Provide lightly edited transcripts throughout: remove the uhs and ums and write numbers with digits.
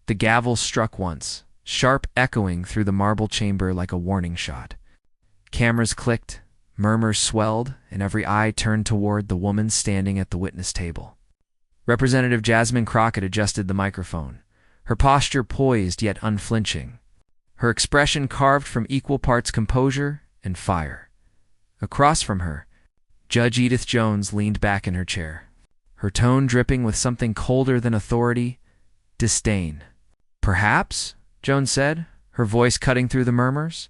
The gavel struck once, sharp echoing through the marble chamber like a warning shot. Cameras clicked, murmurs swelled, and every eye turned toward the woman standing at the witness table. Representative Jasmine Crockett adjusted the microphone, her posture poised yet unflinching, her expression carved from equal parts composure and fire. Across from her, Judge Edith Jones leaned back in her chair, her tone dripping with something colder than authority, disdain. "Perhaps," Jones said, her voice cutting through the murmurs,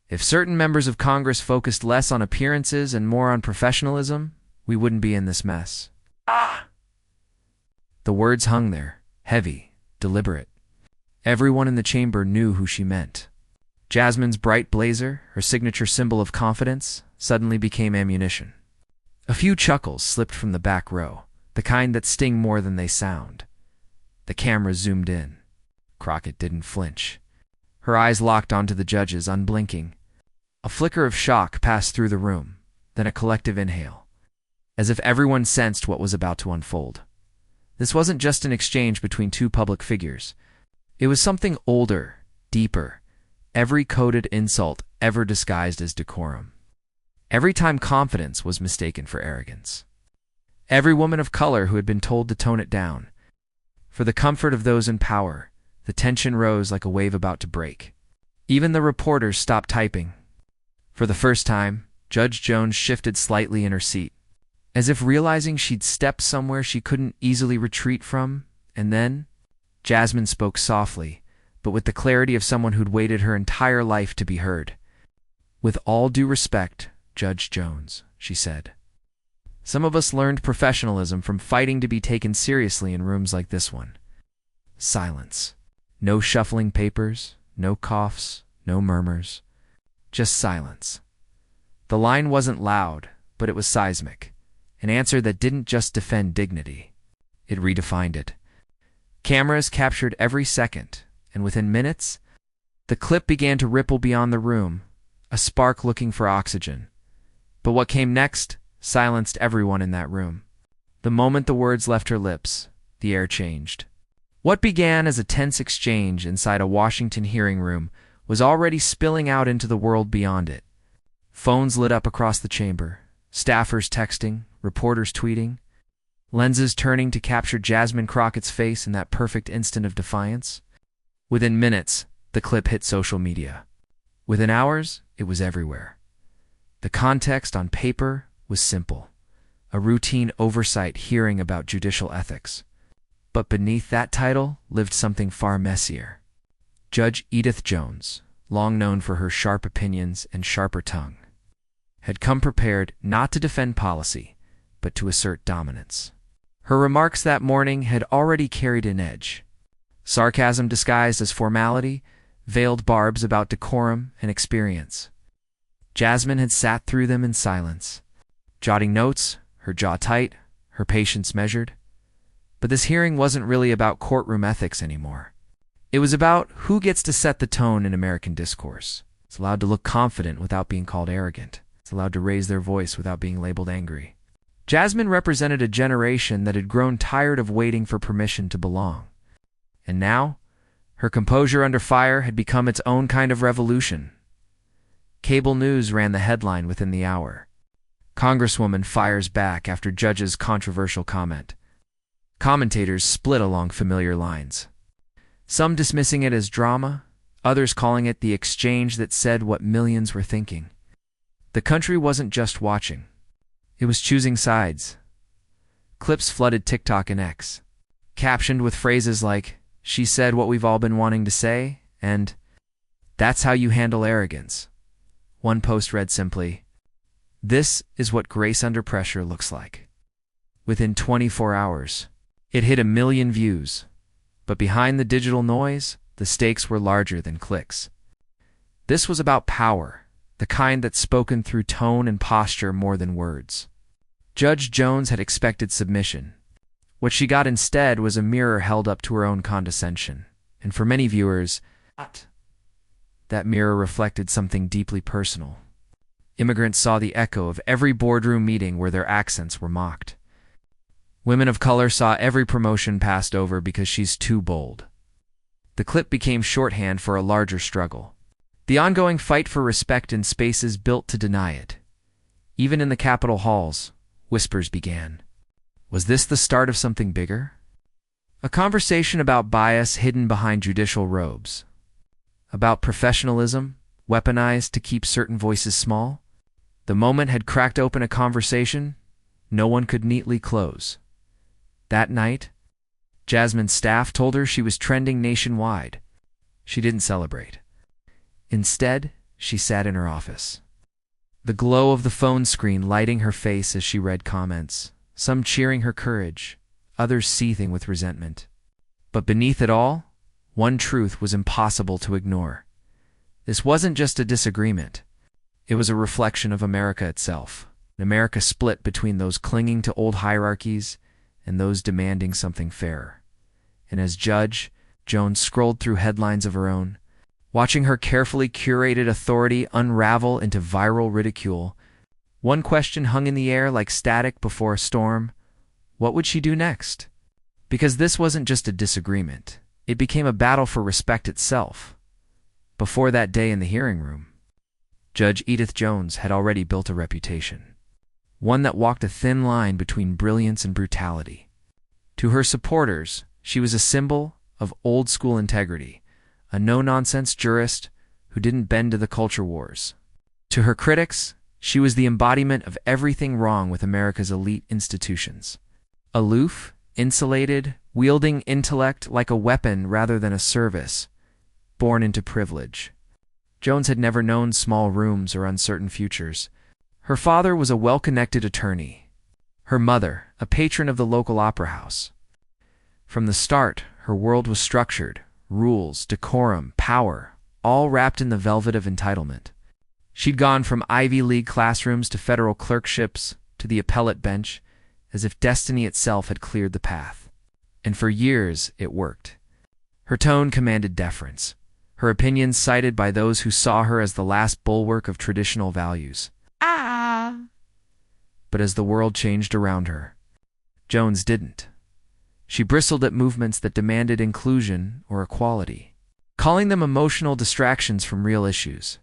"if certain members of Congress focused less on appearances and more on professionalism, we wouldn't be in this mess." Ah! The words hung there, heavy, deliberate. Everyone in the chamber knew who she meant. Jasmine's bright blazer, her signature symbol of confidence, suddenly became ammunition. A few chuckles slipped from the back row, the kind that sting more than they sound. The camera zoomed in. Crockett didn't flinch. Her eyes locked onto the judges, unblinking. A flicker of shock passed through the room, then a collective inhale, as if everyone sensed what was about to unfold. This wasn't just an exchange between two public figures. It was something older, deeper, every coded insult ever disguised as decorum. Every time confidence was mistaken for arrogance. Every woman of color who had been told to tone it down. For the comfort of those in power, the tension rose like a wave about to break. Even the reporters stopped typing. For the first time, Judge Jones shifted slightly in her seat, as if realizing she'd stepped somewhere she couldn't easily retreat from, and then Jasmine spoke softly, but with the clarity of someone who'd waited her entire life to be heard. "With all due respect, Judge Jones," she said. "Some of us learned professionalism from fighting to be taken seriously in rooms like this one." Silence. No shuffling papers, no coughs, no murmurs. Just silence. The line wasn't loud, but it was seismic. An answer that didn't just defend dignity. It redefined it. Cameras captured every second, and within minutes, the clip began to ripple beyond the room, a spark looking for oxygen. But what came next silenced everyone in that room. The moment the words left her lips, the air changed. What began as a tense exchange inside a Washington hearing room was already spilling out into the world beyond it. Phones lit up across the chamber, staffers texting, reporters tweeting, lenses turning to capture Jasmine Crockett's face in that perfect instant of defiance. Within minutes, the clip hit social media. Within hours, it was everywhere. The context on paper was simple, a routine oversight hearing about judicial ethics. But beneath that title lived something far messier. Judge Edith Jones, long known for her sharp opinions and sharper tongue, had come prepared not to defend policy, but to assert dominance. Her remarks that morning had already carried an edge. Sarcasm disguised as formality, veiled barbs about decorum and experience. Jasmine had sat through them in silence, jotting notes, her jaw tight, her patience measured. But this hearing wasn't really about courtroom ethics anymore. It was about who gets to set the tone in American discourse. It's allowed to look confident without being called arrogant. It's allowed to raise their voice without being labeled angry. Jasmine represented a generation that had grown tired of waiting for permission to belong. And now, her composure under fire had become its own kind of revolution. Cable news ran the headline within the hour. Congresswoman fires back after judge's controversial comment. Commentators split along familiar lines. Some dismissing it as drama, others calling it the exchange that said what millions were thinking. The country wasn't just watching. It was choosing sides. Clips flooded TikTok and X, captioned with phrases like, "She said what we've all been wanting to say," and "That's how you handle arrogance." One post read simply, "This is what grace under pressure looks like." Within 24 hours, it hit 1 million views. But behind the digital noise, the stakes were larger than clicks. This was about power, the kind that's spoken through tone and posture more than words. Judge Jones had expected submission. What she got instead was a mirror held up to her own condescension. And for many viewers, that mirror reflected something deeply personal. Immigrants saw the echo of every boardroom meeting where their accents were mocked. Women of color saw every promotion passed over because she's too bold. The clip became shorthand for a larger struggle. The ongoing fight for respect in spaces built to deny it. Even in the Capitol halls, whispers began. Was this the start of something bigger? A conversation about bias hidden behind judicial robes. About professionalism, weaponized to keep certain voices small? The moment had cracked open a conversation no one could neatly close. That night, Jasmine's staff told her she was trending nationwide. She didn't celebrate. Instead, she sat in her office. The glow of the phone screen lighting her face as she read comments, some cheering her courage, others seething with resentment. But beneath it all, one truth was impossible to ignore. This wasn't just a disagreement. It was a reflection of America itself. An America split between those clinging to old hierarchies and those demanding something fairer. And as Judge Jones scrolled through headlines of her own, watching her carefully curated authority unravel into viral ridicule, one question hung in the air like static before a storm. What would she do next? Because this wasn't just a disagreement. It became a battle for respect itself. Before that day in the hearing room, Judge Edith Jones had already built a reputation. One that walked a thin line between brilliance and brutality. To her supporters, she was a symbol of old-school integrity, a no-nonsense jurist who didn't bend to the culture wars. To her critics, she was the embodiment of everything wrong with America's elite institutions. Aloof, insulated, wielding intellect like a weapon rather than a service, born into privilege. Jones had never known small rooms or uncertain futures. Her father was a well-connected attorney. Her mother, a patron of the local opera house. From the start, her world was structured. Rules, decorum, power, all wrapped in the velvet of entitlement. She'd gone from Ivy League classrooms to federal clerkships to the appellate bench, as if destiny itself had cleared the path. And for years, it worked. Her tone commanded deference, her opinions cited by those who saw her as the last bulwark of traditional values. But as the world changed around her, Jones didn't. She bristled at movements that demanded inclusion or equality, calling them emotional distractions from real issues.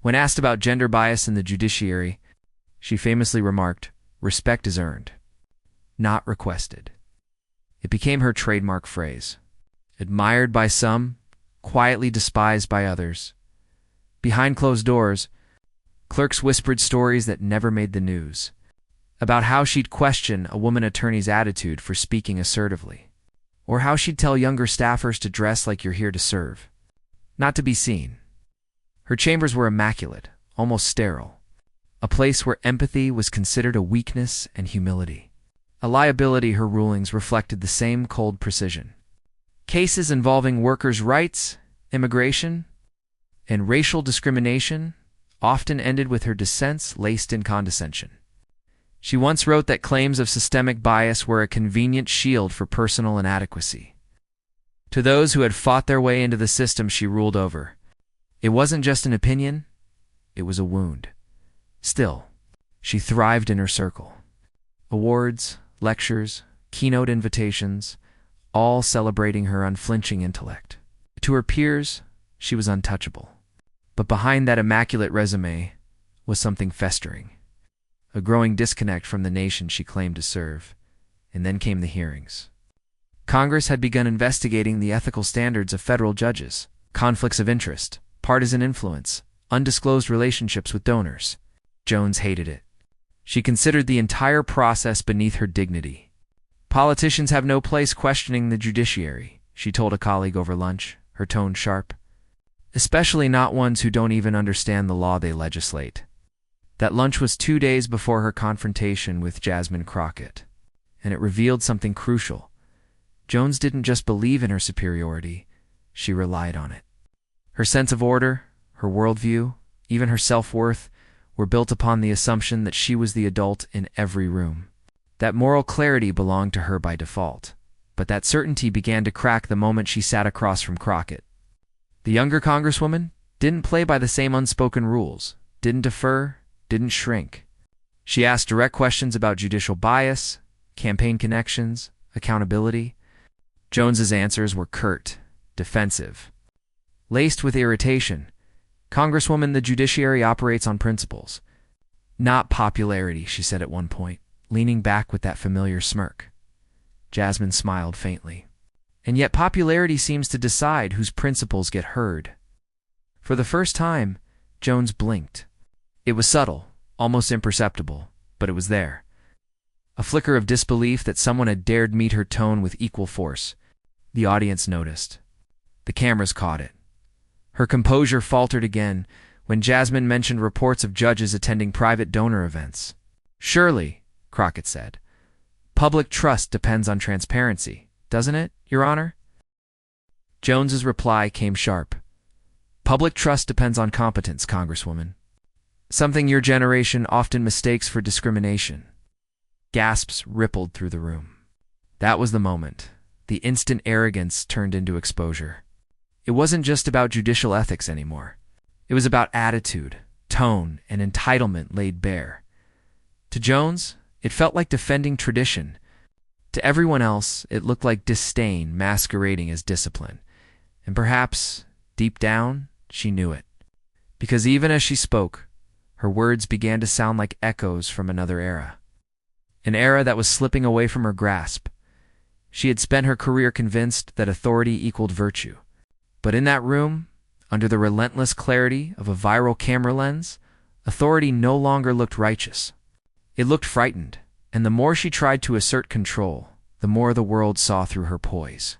When asked about gender bias in the judiciary, she famously remarked, "Respect is earned, not requested." It became her trademark phrase, admired by some, quietly despised by others. Behind closed doors, clerks whispered stories that never made the news, about how she'd question a woman attorney's attitude for speaking assertively, or how she'd tell younger staffers to dress like you're here to serve, not to be seen. Her chambers were immaculate, almost sterile, a place where empathy was considered a weakness and humility. A liability her rulings reflected the same cold precision. Cases involving workers' rights, immigration, and racial discrimination often ended with her dissents laced in condescension. She once wrote that claims of systemic bias were a convenient shield for personal inadequacy. To those who had fought their way into the system she ruled over, it wasn't just an opinion, it was a wound. Still, she thrived in her circle. Awards, lectures, keynote invitations, all celebrating her unflinching intellect. To her peers, she was untouchable. But behind that immaculate resume was something festering. A growing disconnect from the nation she claimed to serve. And then came the hearings. Congress had begun investigating the ethical standards of federal judges, conflicts of interest, partisan influence, undisclosed relationships with donors. Jones hated it. She considered the entire process beneath her dignity. Politicians have no place questioning the judiciary, she told a colleague over lunch, her tone sharp. Especially not ones who don't even understand the law they legislate. That lunch was 2 days before her confrontation with Jasmine Crockett, and it revealed something crucial. Jones didn't just believe in her superiority, she relied on it. Her sense of order, her worldview, even her self-worth, were built upon the assumption that she was the adult in every room. That moral clarity belonged to her by default, but that certainty began to crack the moment she sat across from Crockett. The younger Congresswoman didn't play by the same unspoken rules, didn't defer, didn't shrink. She asked direct questions about judicial bias, campaign connections, accountability. Jones's answers were curt, defensive. Laced with irritation, "Congresswoman, the judiciary operates on principles, not popularity," she said at one point, leaning back with that familiar smirk. Jasmine smiled faintly. "And yet popularity seems to decide whose principles get heard." For the first time, Jones blinked. It was subtle, almost imperceptible, but it was there. A flicker of disbelief that someone had dared meet her tone with equal force. The audience noticed. The cameras caught it. Her composure faltered again when Jasmine mentioned reports of judges attending private donor events. "Surely," Crockett said, "public trust depends on transparency, doesn't it, Your Honor?" Jones's reply came sharp. "Public trust depends on competence, Congresswoman. Something your generation often mistakes for discrimination." Gasps rippled through the room. That was the moment. The instant arrogance turned into exposure. It wasn't just about judicial ethics anymore. It was about attitude, tone, and entitlement laid bare. To Jones, it felt like defending tradition. To everyone else, it looked like disdain masquerading as discipline. And perhaps, deep down, she knew it. Because even as she spoke, her words began to sound like echoes from another era. An era that was slipping away from her grasp. She had spent her career convinced that authority equaled virtue. But in that room, under the relentless clarity of a viral camera lens, authority no longer looked righteous. It looked frightened, and the more she tried to assert control, the more the world saw through her poise.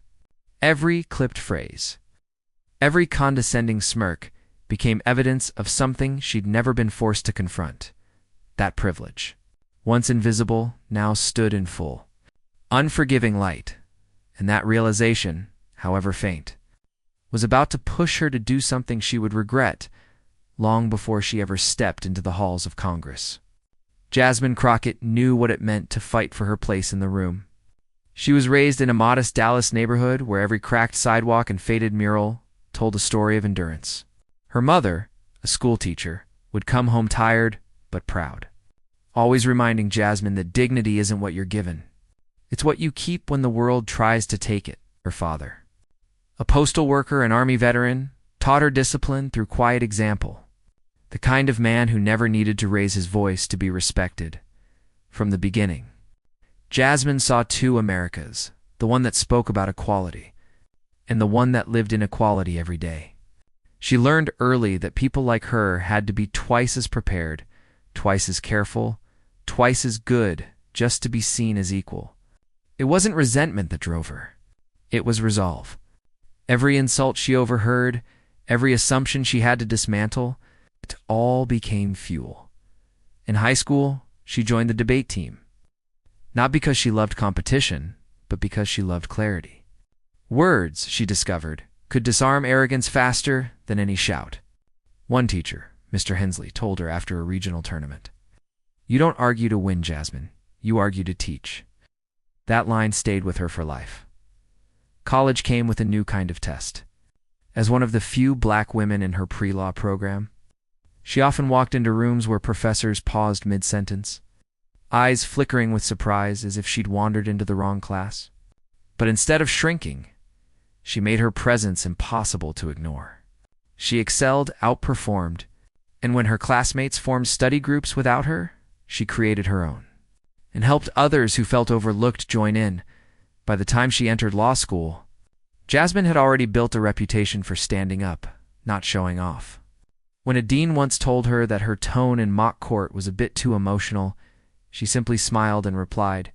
Every clipped phrase, every condescending smirk became evidence of something she'd never been forced to confront. That privilege, once invisible, now stood in full, unforgiving light, and that realization, however faint, was about to push her to do something she would regret long before she ever stepped into the halls of Congress. Jasmine Crockett knew what it meant to fight for her place in the room. She was raised in a modest Dallas neighborhood where every cracked sidewalk and faded mural told a story of endurance. Her mother, a schoolteacher, would come home tired but proud, always reminding Jasmine that dignity isn't what you're given. It's what you keep when the world tries to take it. Her father, a postal worker and Army veteran, taught her discipline through quiet example, the kind of man who never needed to raise his voice to be respected. From the beginning, Jasmine saw two Americas, the one that spoke about equality, and the one that lived in equality every day. She learned early that people like her had to be twice as prepared, twice as careful, twice as good just to be seen as equal. It wasn't resentment that drove her. It was resolve. Every insult she overheard, every assumption she had to dismantle, it all became fuel. In high school, she joined the debate team. Not because she loved competition, but because she loved clarity. Words, she discovered, could disarm arrogance faster than any shout. One teacher, Mr. Hensley, told her after a regional tournament, "You don't argue to win, Jasmine. You argue to teach." That line stayed with her for life. College came with a new kind of test. As one of the few black women in her pre-law program, she often walked into rooms where professors paused mid-sentence, eyes flickering with surprise as if she'd wandered into the wrong class. But instead of shrinking, she made her presence impossible to ignore. She excelled, outperformed, and when her classmates formed study groups without her, she created her own, and helped others who felt overlooked join in. By the time she entered law school, Jasmine had already built a reputation for standing up, not showing off. When a dean once told her that her tone in mock court was a bit too emotional, she simply smiled and replied,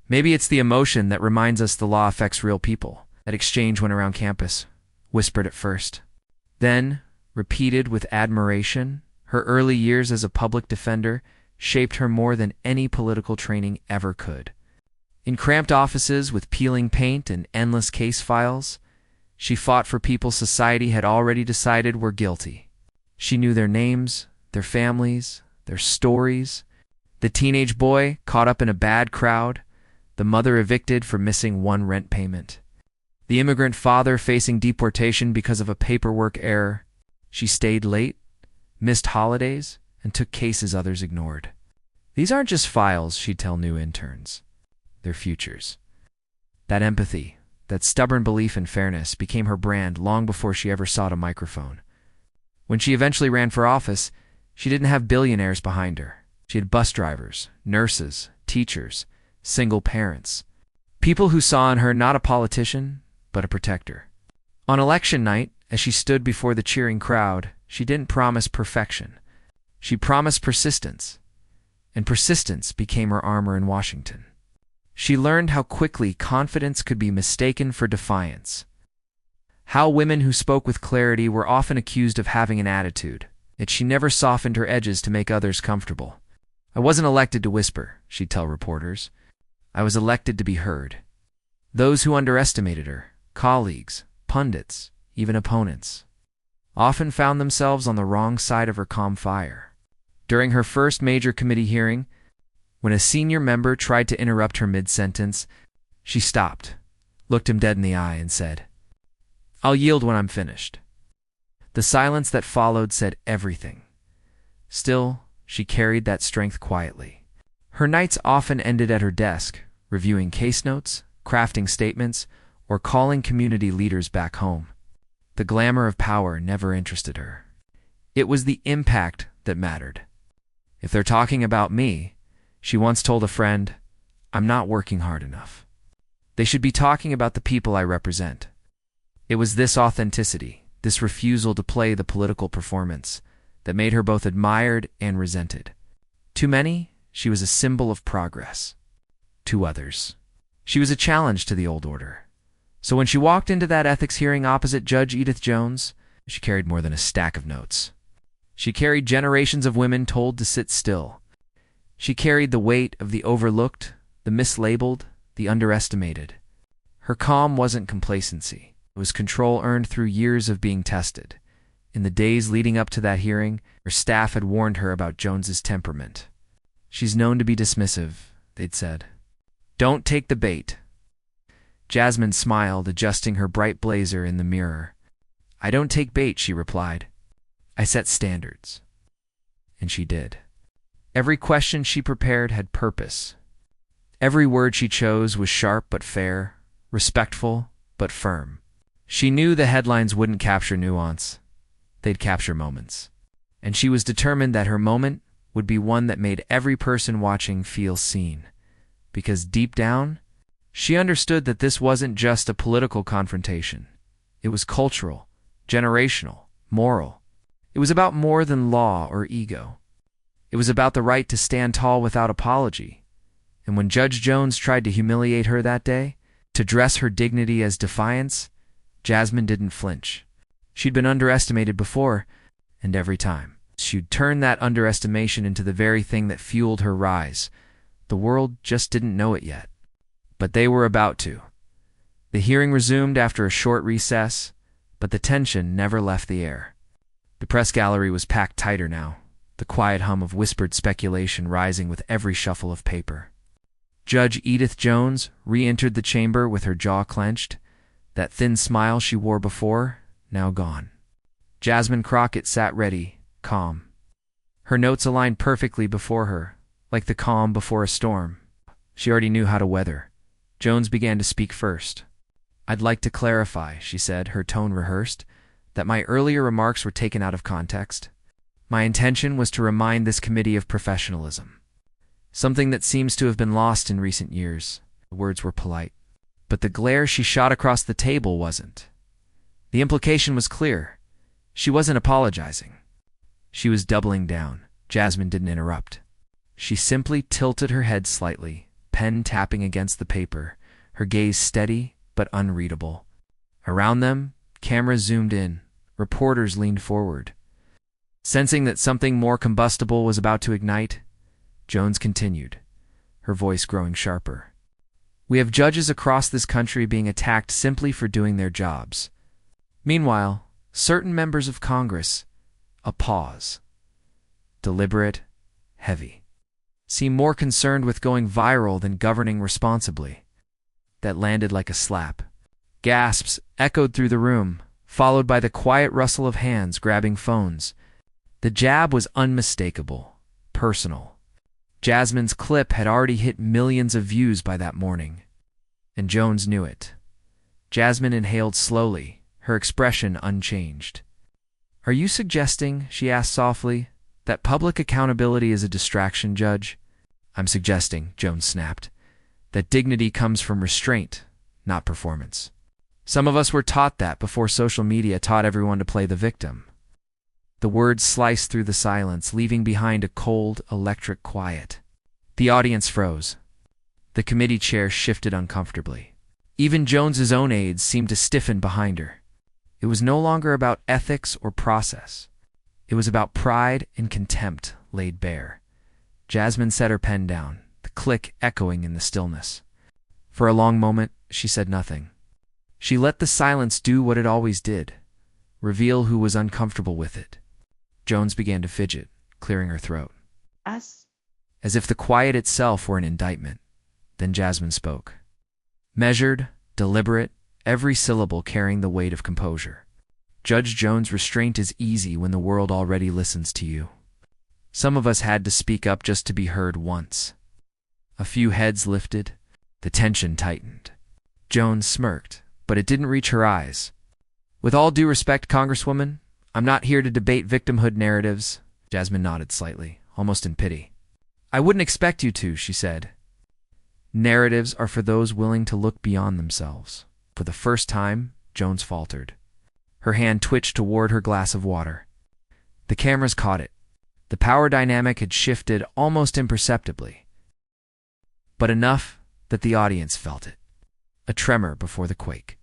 "Maybe it's the emotion that reminds us the law affects real people." That exchange went around campus, whispered at first, then repeated with admiration. Her early years as a public defender shaped her more than any political training ever could. In cramped offices with peeling paint and endless case files, she fought for people society had already decided were guilty. She knew their names, their families, their stories. The teenage boy caught up in a bad crowd, the mother evicted for missing one rent payment, the immigrant father facing deportation because of a paperwork error. She stayed late, missed holidays, and took cases others ignored. These aren't just files, she'd tell new interns. They're futures. That empathy, that stubborn belief in fairness, became her brand long before she ever sought a microphone. When she eventually ran for office, she didn't have billionaires behind her. She had bus drivers, nurses, teachers, single parents. People who saw in her not a politician, but a protector. On election night, as she stood before the cheering crowd, she didn't promise perfection. She promised persistence, and persistence became her armor in Washington. She learned how quickly confidence could be mistaken for defiance, how women who spoke with clarity were often accused of having an attitude, yet she never softened her edges to make others comfortable. "I wasn't elected to whisper," she'd tell reporters. "I was elected to be heard." Those who underestimated her, colleagues, pundits, even opponents, often found themselves on the wrong side of her calm fire. During her first major committee hearing, when a senior member tried to interrupt her mid-sentence, she stopped, looked him dead in the eye, and said, "I'll yield when I'm finished." The silence that followed said everything. Still, she carried that strength quietly. Her nights often ended at her desk, reviewing case notes, crafting statements, or calling community leaders back home. The glamour of power never interested her. It was the impact that mattered. "If they're talking about me," she once told a friend, "I'm not working hard enough. They should be talking about the people I represent." It was this authenticity, this refusal to play the political performance, that made her both admired and resented. To many, she was a symbol of progress. To others, she was a challenge to the old order. So when she walked into that ethics hearing opposite Judge Edith Jones, she carried more than a stack of notes. She carried generations of women told to sit still. She carried the weight of the overlooked, the mislabeled, the underestimated. Her calm wasn't complacency. It was control earned through years of being tested. In the days leading up to that hearing, her staff had warned her about Jones's temperament. "She's known to be dismissive," they'd said. "Don't take the bait." Jasmine smiled, adjusting her bright blazer in the mirror. "I don't take bait," she replied. "I set standards." And she did. Every question she prepared had purpose. Every word she chose was sharp but fair, respectful but firm. She knew the headlines wouldn't capture nuance. They'd capture moments. And she was determined that her moment would be one that made every person watching feel seen. Because deep down, she understood that this wasn't just a political confrontation. It was cultural, generational, moral. It was about more than law or ego. It was about the right to stand tall without apology. And when Judge Jones tried to humiliate her that day, to dress her dignity as defiance, Jasmine didn't flinch. She'd been underestimated before, and every time, she'd turn that underestimation into the very thing that fueled her rise. The world just didn't know it yet. But they were about to. The hearing resumed after a short recess, but the tension never left the air. The press gallery was packed tighter now, the quiet hum of whispered speculation rising with every shuffle of paper. Judge Edith Jones re-entered the chamber with her jaw clenched, that thin smile she wore before, now gone. Jasmine Crockett sat ready, calm. Her notes aligned perfectly before her, like the calm before a storm. She already knew how to weather. Jones began to speak first. "I'd like to clarify," she said, her tone rehearsed, "that my earlier remarks were taken out of context. My intention was to remind this committee of professionalism, something that seems to have been lost in recent years." The words were polite, but the glare she shot across the table wasn't. The implication was clear. She wasn't apologizing. She was doubling down. Jasmine didn't interrupt. She simply tilted her head slightly, pen tapping against the paper, her gaze steady but unreadable. Around them, cameras zoomed in. Reporters leaned forward. Sensing that something more combustible was about to ignite, Jones continued, her voice growing sharper. "We have judges across this country being attacked simply for doing their jobs. Meanwhile, certain members of Congress, a pause, deliberate, heavy, seem more concerned with going viral than governing responsibly." That landed like a slap. Gasps echoed through the room, followed by the quiet rustle of hands grabbing phones. The jab was unmistakable, personal. Jasmine's clip had already hit millions of views by that morning, and Jones knew it. Jasmine inhaled slowly, her expression unchanged. "Are you suggesting," she asked softly, "that public accountability is a distraction, Judge?" "I'm suggesting," Jones snapped, "that dignity comes from restraint, not performance. Some of us were taught that before social media taught everyone to play the victim." The words sliced through the silence, leaving behind a cold, electric quiet. The audience froze. The committee chair shifted uncomfortably. Even Jones's own aides seemed to stiffen behind her. It was no longer about ethics or process. It was about pride and contempt laid bare. Jasmine set her pen down, the click echoing in the stillness. For a long moment, she said nothing. She let the silence do what it always did, reveal who was uncomfortable with it. Jones began to fidget, clearing her throat, as if the quiet itself were an indictment. Then Jasmine spoke. Measured, deliberate, every syllable carrying the weight of composure. "Judge Jones, restraint is easy when the world already listens to you. Some of us had to speak up just to be heard once." A few heads lifted. The tension tightened. Jones smirked, but it didn't reach her eyes. "With all due respect, Congresswoman, I'm not here to debate victimhood narratives." Jasmine nodded slightly, almost in pity. "I wouldn't expect you to," she said. "Narratives are for those willing to look beyond themselves." For the first time, Jones faltered. Her hand twitched toward her glass of water. The cameras caught it. The power dynamic had shifted almost imperceptibly, but enough that the audience felt it. A tremor before the quake.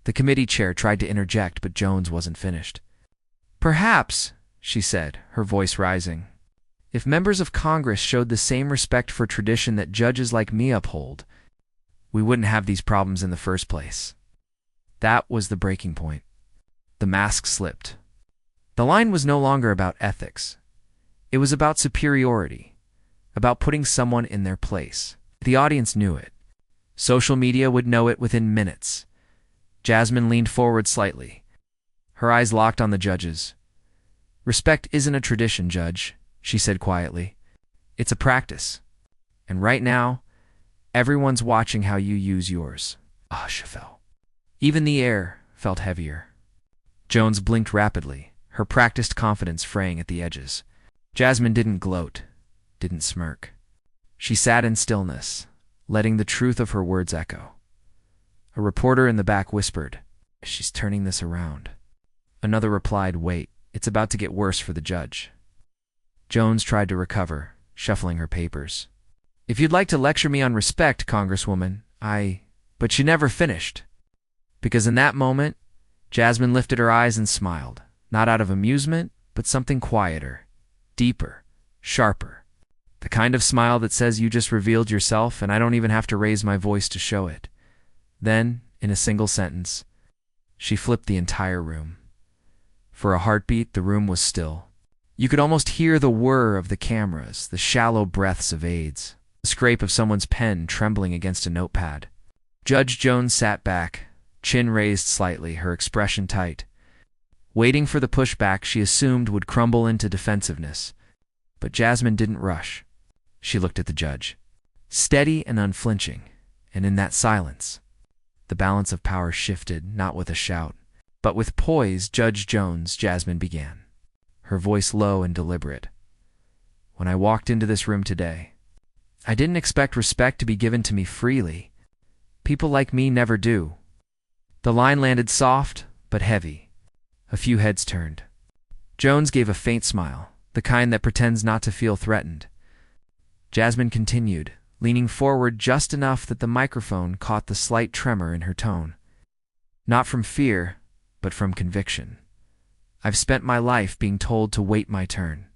The committee chair tried to interject, but Jones wasn't finished. "Perhaps," she said, her voice rising, "if members of Congress showed the same respect for tradition that judges like me uphold, we wouldn't have these problems in the first place." That was the breaking point. The mask slipped. The line was no longer about ethics. It was about superiority, about putting someone in their place. The audience knew it. Social media would know it within minutes. Jasmine leaned forward slightly, her eyes locked on the judge's. "Respect isn't a tradition, Judge," she said quietly. "It's a practice. And right now, everyone's watching how you use yours." A hush fell. Even the air felt heavier. Jones blinked rapidly, her practiced confidence fraying at the edges. Jasmine didn't gloat, didn't smirk. She sat in stillness, letting the truth of her words echo. A reporter in the back whispered, "She's turning this around." Another replied, "Wait, it's about to get worse for the judge." Jones tried to recover, shuffling her papers. "If you'd like to lecture me on respect, Congresswoman, But she never finished. Because in that moment, Jasmine lifted her eyes and smiled, not out of amusement, but something quieter, deeper, sharper. The kind of smile that says you just revealed yourself and I don't even have to raise my voice to show it. Then, in a single sentence, she flipped the entire room. For a heartbeat, the room was still. You could almost hear the whir of the cameras, the shallow breaths of aides, the scrape of someone's pen trembling against a notepad. Judge Jones sat back, chin raised slightly, her expression tight, waiting for the pushback she assumed would crumble into defensiveness. But Jasmine didn't rush. She looked at the judge, steady and unflinching, and in that silence, the balance of power shifted, not with a shout, but with poise. "Judge Jones," Jasmine began, her voice low and deliberate. "When I walked into this room today, I didn't expect respect to be given to me freely. People like me never do." The line landed soft, but heavy. A few heads turned. Jones gave a faint smile, the kind that pretends not to feel threatened. Jasmine continued, leaning forward just enough that the microphone caught the slight tremor in her tone. "Not from fear, but from conviction. I've spent my life being told to wait my turn,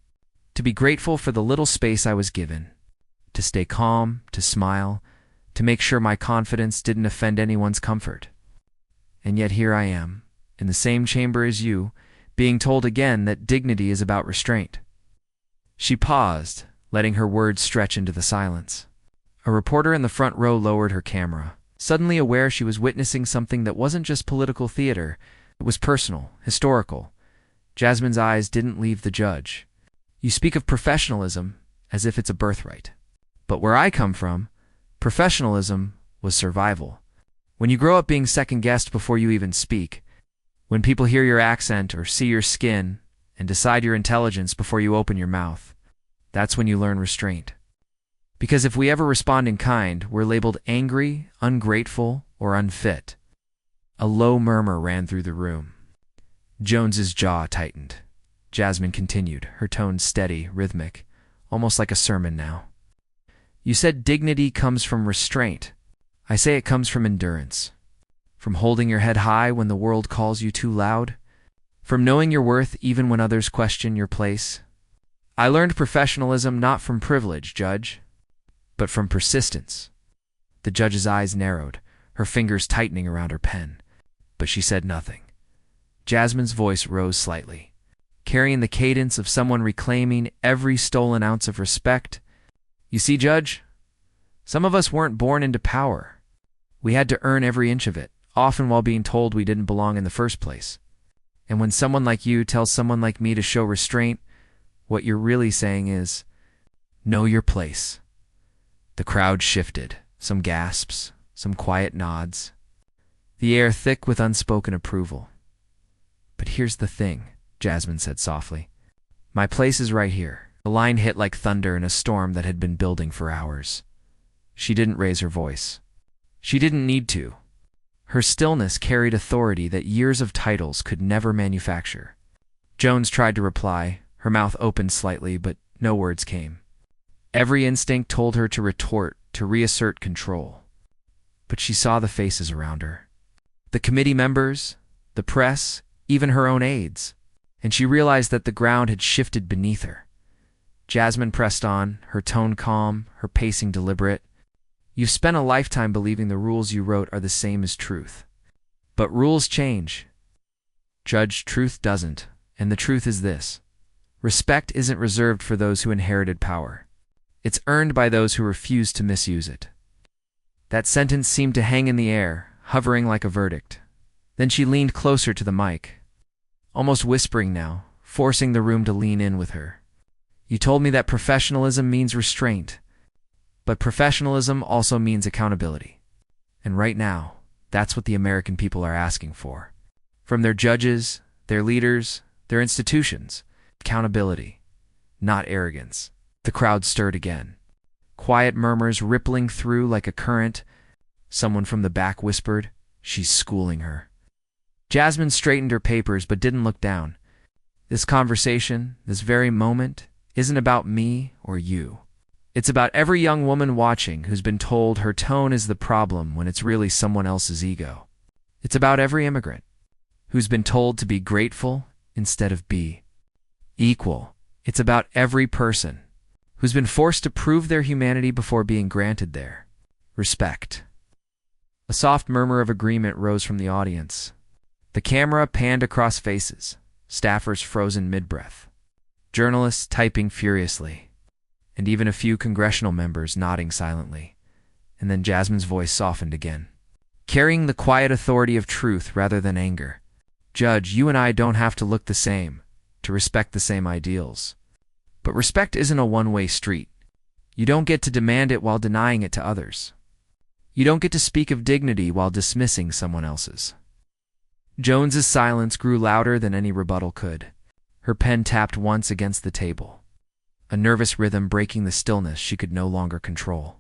to be grateful for the little space I was given, to stay calm, to smile, to make sure my confidence didn't offend anyone's comfort. And yet here I am, in the same chamber as you, being told again that dignity is about restraint." She paused, letting her words stretch into the silence. A reporter in the front row lowered her camera, suddenly aware she was witnessing something that wasn't just political theater, it was personal, historical. Jasmine's eyes didn't leave the judge. "You speak of professionalism as if it's a birthright. But where I come from, professionalism was survival. When you grow up being second-guessed before you even speak, when people hear your accent or see your skin and decide your intelligence before you open your mouth, that's when you learn restraint. Because if we ever respond in kind, we're labeled angry, ungrateful, or unfit. A low murmur ran through the room. Jones's jaw tightened. Jasmine continued, her tone steady, rhythmic, almost like a sermon now. You said dignity comes from restraint. I say it comes from endurance. From holding your head high when the world calls you too loud. From knowing your worth even when others question your place. I learned professionalism not from privilege, Judge, but from persistence. The judge's eyes narrowed, her fingers tightening around her pen, but she said nothing. Jasmine's voice rose slightly, carrying the cadence of someone reclaiming every stolen ounce of respect. You see, Judge, some of us weren't born into power. We had to earn every inch of it, often while being told we didn't belong in the first place. And when someone like you tells someone like me to show restraint, what you're really saying is, know your place. The crowd shifted, some gasps, some quiet nods, the air thick with unspoken approval. But here's the thing, Jasmine said softly. My place is right here. The line hit like thunder in a storm that had been building for hours. She didn't raise her voice. She didn't need to. Her stillness carried authority that years of titles could never manufacture. Jones tried to reply, her mouth opened slightly, but no words came. Every instinct told her to retort, to reassert control. But she saw the faces around her. The committee members, the press, even her own aides, and she realized that the ground had shifted beneath her. Jasmine pressed on, her tone calm, her pacing deliberate. You've spent a lifetime believing the rules you wrote are the same as truth. But rules change. Judge, truth doesn't, and the truth is this. Respect isn't reserved for those who inherited power. It's earned by those who refuse to misuse it. That sentence seemed to hang in the air, hovering like a verdict. Then she leaned closer to the mic, almost whispering now, forcing the room to lean in with her. You told me that professionalism means restraint, but professionalism also means accountability. And right now, that's what the American people are asking for. From their judges, their leaders, their institutions, accountability, not arrogance. The crowd stirred again. Quiet murmurs rippling through like a current. Someone from the back whispered, she's schooling her. Jasmine straightened her papers but didn't look down. This conversation, this very moment, isn't about me or you. It's about every young woman watching who's been told her tone is the problem when it's really someone else's ego. It's about every immigrant who's been told to be grateful instead of be equal. It's about every person who's been forced to prove their humanity before being granted their respect. A soft murmur of agreement rose from the audience. The camera panned across faces, staffers frozen mid-breath, journalists typing furiously, and even a few congressional members nodding silently. And then Jasmine's voice softened again, carrying the quiet authority of truth rather than anger. Judge, you and I don't have to look the same, to respect the same ideals. But respect isn't a one-way street. You don't get to demand it while denying it to others. You don't get to speak of dignity while dismissing someone else's. Jones's silence grew louder than any rebuttal could. Her pen tapped once against the table, a nervous rhythm breaking the stillness she could no longer control.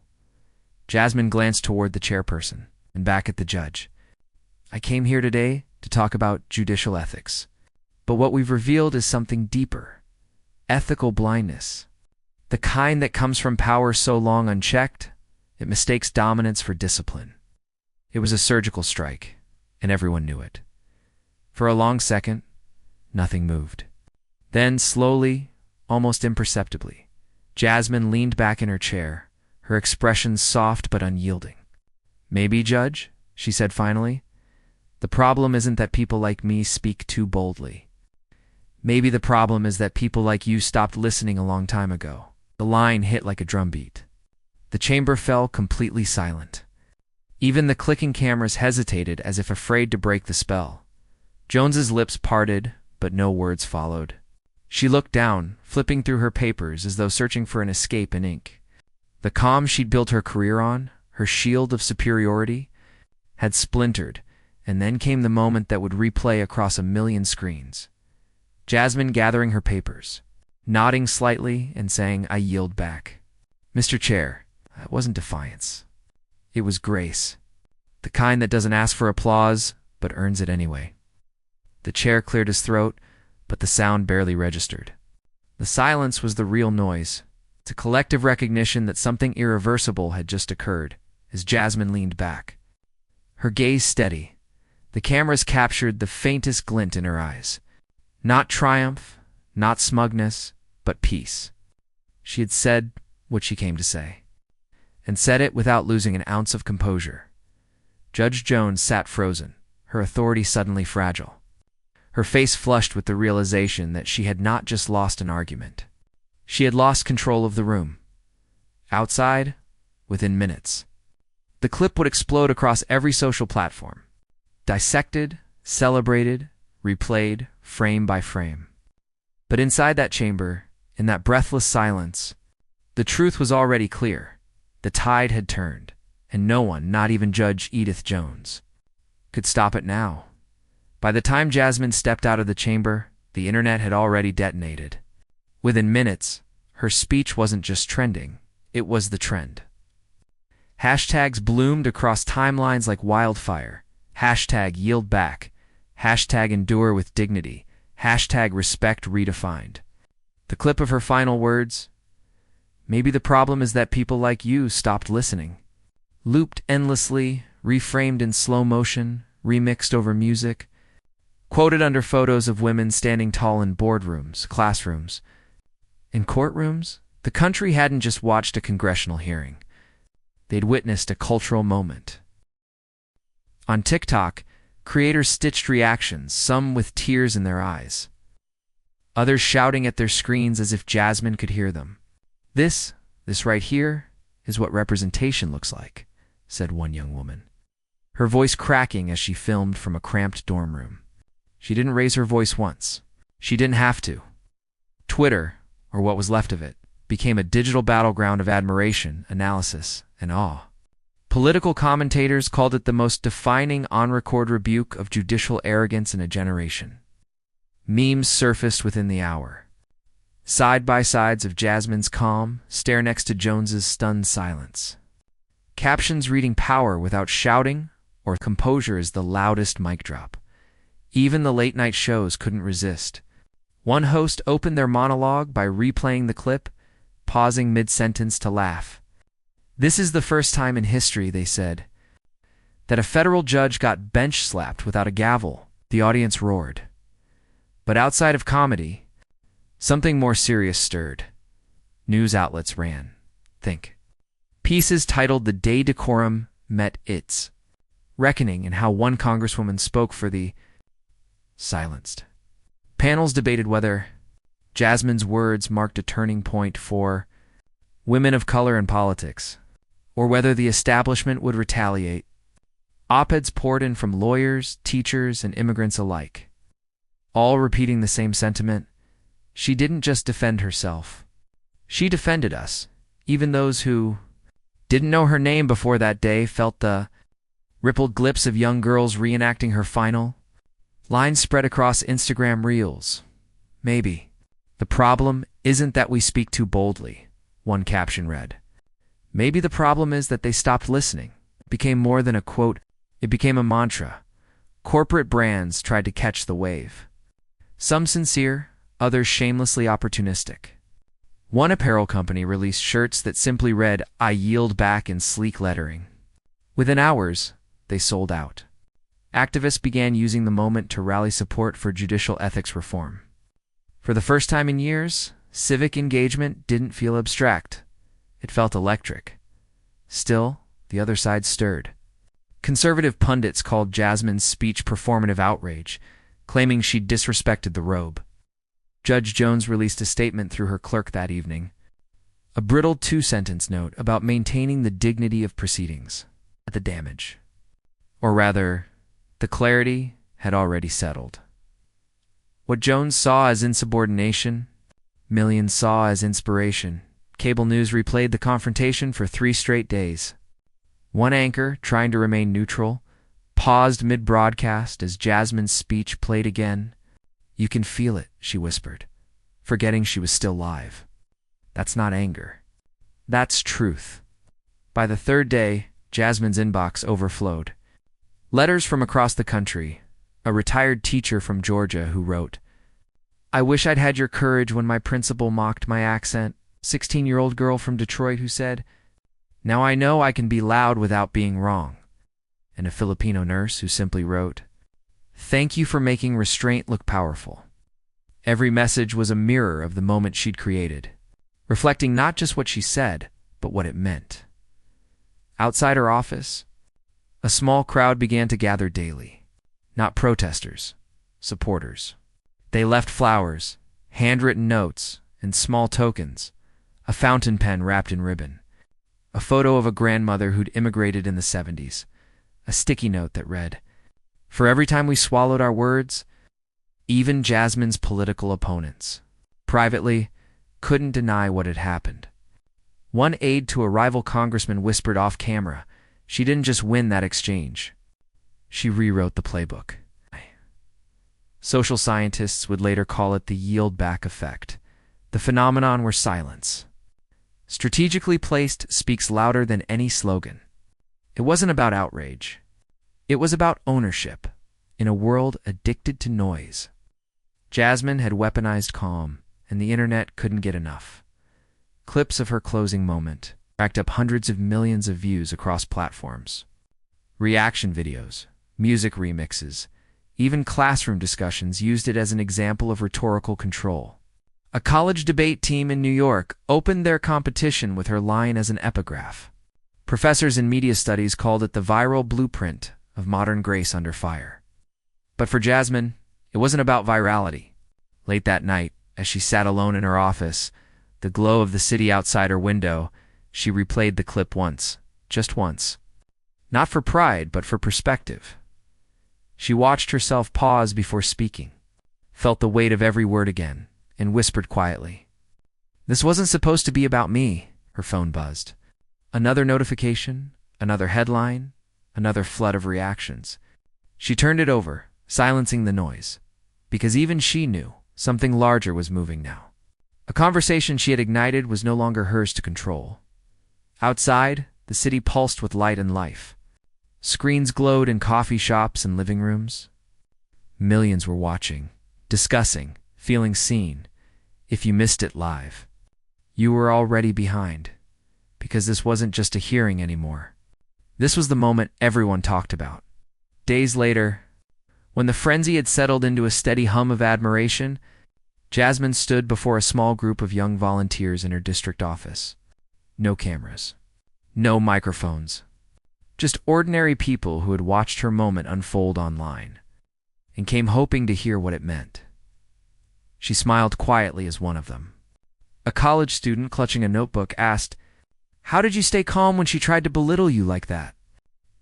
Jasmine glanced toward the chairperson and back at the judge. I came here today to talk about judicial ethics, but what we've revealed is something deeper. Ethical blindness. The kind that comes from power so long unchecked, it mistakes dominance for discipline. It was a surgical strike, and everyone knew it. For a long second, nothing moved. Then, slowly, almost imperceptibly, Jasmine leaned back in her chair, her expression soft but unyielding. Maybe, Judge, she said finally, the problem isn't that people like me speak too boldly. Maybe the problem is that people like you stopped listening a long time ago. The line hit like a drumbeat. The chamber fell completely silent. Even the clicking cameras hesitated as if afraid to break the spell. Jones's lips parted, but no words followed. She looked down, flipping through her papers as though searching for an escape in ink. The calm she'd built her career on, her shield of superiority, had splintered, and then came the moment that would replay across a million screens. Jasmine gathering her papers, nodding slightly and saying, "I yield back. Mr. Chair, it wasn't defiance. It was grace. The kind that doesn't ask for applause, but earns it anyway." The chair cleared his throat, but the sound barely registered. The silence was the real noise. It's a collective recognition that something irreversible had just occurred, as Jasmine leaned back. Her gaze steady. The cameras captured the faintest glint in her eyes. Not triumph, not smugness, but peace. She had said what she came to say, and said it without losing an ounce of composure. Judge Jones sat frozen, her authority suddenly fragile. Her face flushed with the realization that she had not just lost an argument. She had lost control of the room. Outside, within minutes, the clip would explode across every social platform. Dissected, celebrated, replayed, frame by frame. But inside that chamber, in that breathless silence, the truth was already clear. The tide had turned, and no one, not even Judge Edith Jones, could stop it now. By the time Jasmine stepped out of the chamber, the internet had already detonated. Within minutes, her speech wasn't just trending, it was the trend. Hashtags bloomed across timelines like wildfire. Hashtag yield back. Hashtag endure with dignity. Hashtag respect redefined. The clip of her final words, "Maybe the problem is that people like you stopped listening," looped endlessly, reframed in slow motion, remixed over music, quoted under photos of women standing tall in boardrooms, classrooms. In courtrooms, the country hadn't just watched a congressional hearing. They'd witnessed a cultural moment. On TikTok, creators stitched reactions, some with tears in their eyes, others shouting at their screens as if Jasmine could hear them. This right here is what representation looks like," said one young woman, her voice cracking as she filmed from a cramped dorm room. She didn't raise her voice once. She didn't have to. Twitter, or what was left of it, became a digital battleground of admiration, analysis, and awe. Political commentators called it the most defining on-record rebuke of judicial arrogance in a generation. Memes surfaced within the hour. Side-by-sides of Jasmine's calm stare next to Jones's stunned silence. Captions reading power without shouting or composure is the loudest mic drop. Even the late-night shows couldn't resist. One host opened their monologue by replaying the clip, pausing mid-sentence to laugh. "This is the first time in history," they said, "that a federal judge got bench-slapped without a gavel." The audience roared. But outside of comedy, something more serious stirred. News outlets ran. Think. Pieces titled "The Day Decorum Met Its Reckoning" and how one congresswoman spoke for the silenced. Panels debated whether Jasmine's words marked a turning point for women of color in politics, or whether the establishment would retaliate. Op-eds poured in from lawyers, teachers, and immigrants alike, all repeating the same sentiment. She didn't just defend herself. She defended us. Even those who didn't know her name before that day felt the rippled glimpse of young girls reenacting her final. Lines spread across Instagram Reels. "Maybe the problem isn't that we speak too boldly," one caption read. "Maybe the problem is that they stopped listening." It became more than a quote. It became a mantra. Corporate brands tried to catch the wave. Some sincere, others shamelessly opportunistic. One apparel company released shirts that simply read, "I yield back" in sleek lettering. Within hours, they sold out. Activists began using the moment to rally support for judicial ethics reform. For the first time in years, civic engagement didn't feel abstract. It felt electric. Still, the other side stirred. Conservative pundits called Jasmine's speech performative outrage, claiming she'd disrespected the robe. Judge Jones released a statement through her clerk that evening, a brittle two-sentence note about maintaining the dignity of proceedings. The damage, or rather, the clarity, had already settled. What Jones saw as insubordination, millions saw as inspiration. Cable news replayed the confrontation for 3 straight days. One anchor, trying to remain neutral, paused mid-broadcast as Jasmine's speech played again. "You can feel it," she whispered, forgetting she was still live. "That's not anger. That's truth." By the third day, Jasmine's inbox overflowed. Letters from across the country. A retired teacher from Georgia who wrote, "I wish I'd had your courage when my principal mocked my accent." 16-year-old girl from Detroit who said, "Now I know I can be loud without being wrong." And a Filipino nurse who simply wrote, "Thank you for making restraint look powerful." Every message was a mirror of the moment she'd created, reflecting not just what she said, but what it meant. Outside her office, a small crowd began to gather daily. Not protesters, supporters. They left flowers, handwritten notes, and small tokens, a fountain pen wrapped in ribbon, a photo of a grandmother who'd immigrated in the 70s, a sticky note that read, "For every time we swallowed our words," even Jasmine's political opponents, privately, couldn't deny what had happened. One aide to a rival congressman whispered off camera, she didn't just win that exchange. She rewrote the playbook. Social scientists would later call it the yield-back effect, the phenomenon where silence, strategically placed, speaks louder than any slogan. It wasn't about outrage. It was about ownership in a world addicted to noise. Jasmine had weaponized calm, and the internet couldn't get enough. Clips of her closing moment racked up hundreds of millions of views across platforms. Reaction videos, music remixes, even classroom discussions used it as an example of rhetorical control. A college debate team in New York opened their competition with her line as an epigraph. Professors in media studies called it the viral blueprint of modern grace under fire. But for Jasmine, it wasn't about virality. Late that night, as she sat alone in her office, the glow of the city outside her window, she replayed the clip once, just once. Not for pride, but for perspective. She watched herself pause before speaking, felt the weight of every word again, and whispered quietly. "This wasn't supposed to be about me." Her phone buzzed. Another notification, another headline, another flood of reactions. She turned it over, silencing the noise, because even she knew something larger was moving now. A conversation she had ignited was no longer hers to control. Outside, the city pulsed with light and life. Screens glowed in coffee shops and living rooms. Millions were watching, discussing, feeling seen. If you missed it live, you were already behind, because this wasn't just a hearing anymore. This was the moment everyone talked about. Days later, when the frenzy had settled into a steady hum of admiration, Jasmine stood before a small group of young volunteers in her district office. No cameras, no microphones, just ordinary people who had watched her moment unfold online and came hoping to hear what it meant. She smiled quietly as one of them. A college student clutching a notebook asked, "How did you stay calm when she tried to belittle you like that?"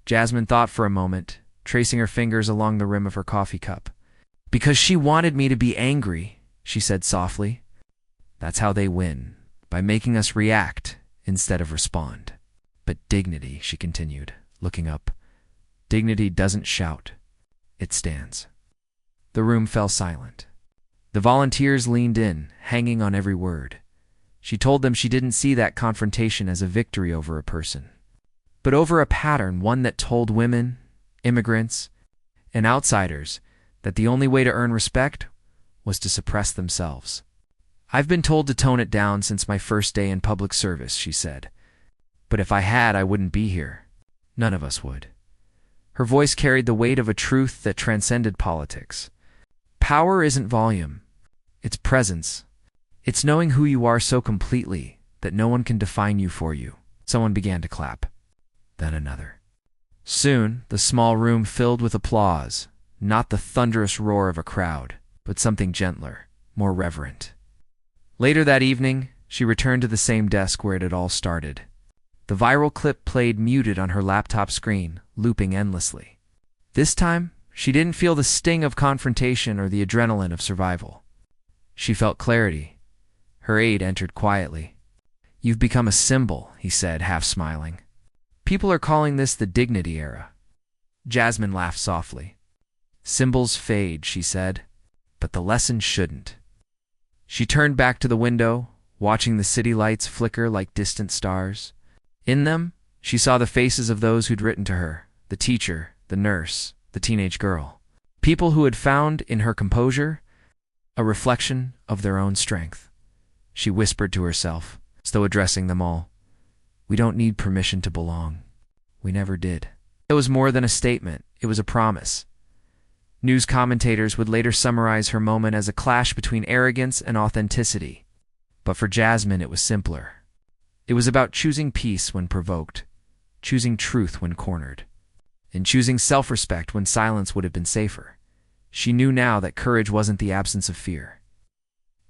Jasmine thought for a moment, tracing her fingers along the rim of her coffee cup. "Because she wanted me to be angry," she said softly. "That's how they win, by making us react instead of respond." "But dignity," she continued, looking up. "Dignity doesn't shout. It stands." The room fell silent. The volunteers leaned in, hanging on every word. She told them she didn't see that confrontation as a victory over a person, but over a pattern, one that told women, immigrants, and outsiders that the only way to earn respect was to suppress themselves. "I've been told to tone it down since my first day in public service," she said. "But if I had, I wouldn't be here. None of us would." Her voice carried the weight of a truth that transcended politics. Power isn't volume. It's presence. It's knowing who you are so completely that no one can define you for you. Someone began to clap. Then another. Soon, the small room filled with applause, not the thunderous roar of a crowd, but something gentler, more reverent. Later that evening, she returned to the same desk where it had all started. The viral clip played muted on her laptop screen, looping endlessly. This time, she didn't feel the sting of confrontation or the adrenaline of survival. She felt clarity. Her aide entered quietly. "You've become a symbol," he said, half smiling. "People are calling this the dignity era." Jasmine laughed softly. Symbols fade, she said, but the lesson shouldn't. She turned back to the window, watching the city lights flicker like distant stars. In them, she saw the faces of those who'd written to her, the teacher, the nurse, the teenage girl. People who had found in her composure a reflection of their own strength. She whispered to herself, as though addressing them all, "We don't need permission to belong. We never did." It was more than a statement, it was a promise. News commentators would later summarize her moment as a clash between arrogance and authenticity. But for Jasmine, it was simpler. It was about choosing peace when provoked, choosing truth when cornered, and choosing self-respect when silence would have been safer. She knew now that courage wasn't the absence of fear.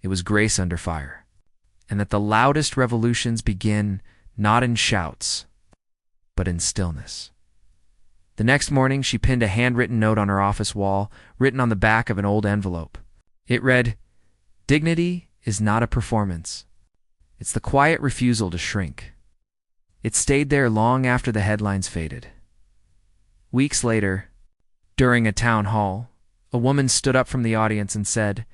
It was grace under fire, and that the loudest revolutions begin not in shouts, but in stillness. The next morning, she pinned a handwritten note on her office wall, written on the back of an old envelope. It read, "Dignity is not a performance. It's the quiet refusal to shrink." It stayed there long after the headlines faded. Weeks later, during a town hall, a woman stood up from the audience and said,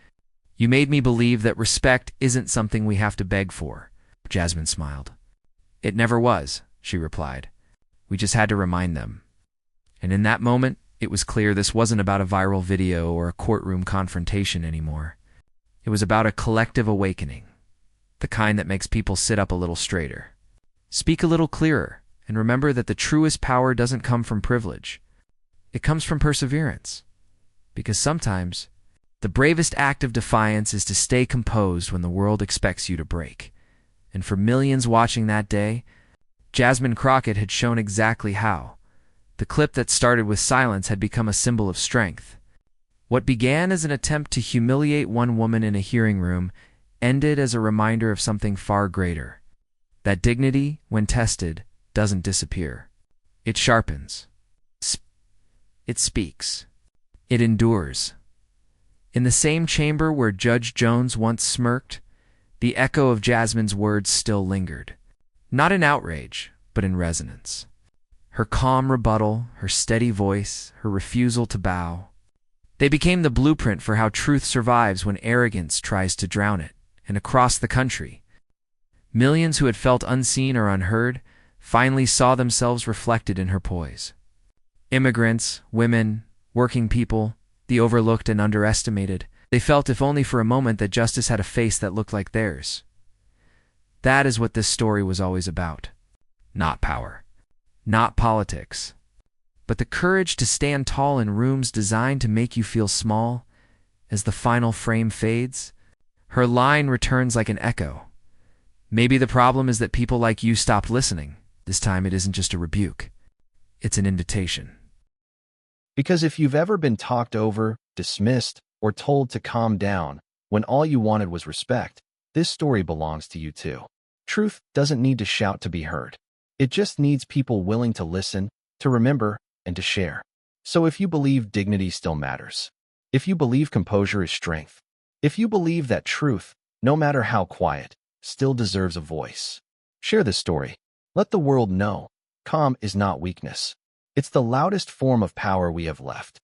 "You made me believe that respect isn't something we have to beg for." Jasmine smiled. "It never was," she replied. "We just had to remind them." And in that moment, it was clear this wasn't about a viral video or a courtroom confrontation anymore. It was about a collective awakening, the kind that makes people sit up a little straighter, speak a little clearer, and remember that the truest power doesn't come from privilege. It comes from perseverance. Because sometimes, the bravest act of defiance is to stay composed when the world expects you to break. And for millions watching that day, Jasmine Crockett had shown exactly how. The clip that started with silence had become a symbol of strength. What began as an attempt to humiliate one woman in a hearing room ended as a reminder of something far greater. That dignity, when tested, doesn't disappear. It sharpens. It speaks. It endures. In the same chamber where Judge Jones once smirked, the echo of Jasmine's words still lingered. Not in outrage, but in resonance. Her calm rebuttal, her steady voice, her refusal to bow. They became the blueprint for how truth survives when arrogance tries to drown it. And across the country, millions who had felt unseen or unheard finally saw themselves reflected in her poise. Immigrants, women, working people, the overlooked and underestimated, they felt if only for a moment that justice had a face that looked like theirs. That is what this story was always about. Not power. Not politics, but the courage to stand tall in rooms designed to make you feel small. As the final frame fades, her line returns like an echo. Maybe the problem is that people like you stopped listening. This time it isn't just a rebuke. It's an invitation. Because if you've ever been talked over, dismissed, or told to calm down when all you wanted was respect, this story belongs to you too. Truth doesn't need to shout to be heard. It just needs people willing to listen, to remember, and to share. So if you believe dignity still matters, if you believe composure is strength, if you believe that truth, no matter how quiet, still deserves a voice, share this story. Let the world know calm is not weakness. It's the loudest form of power we have left.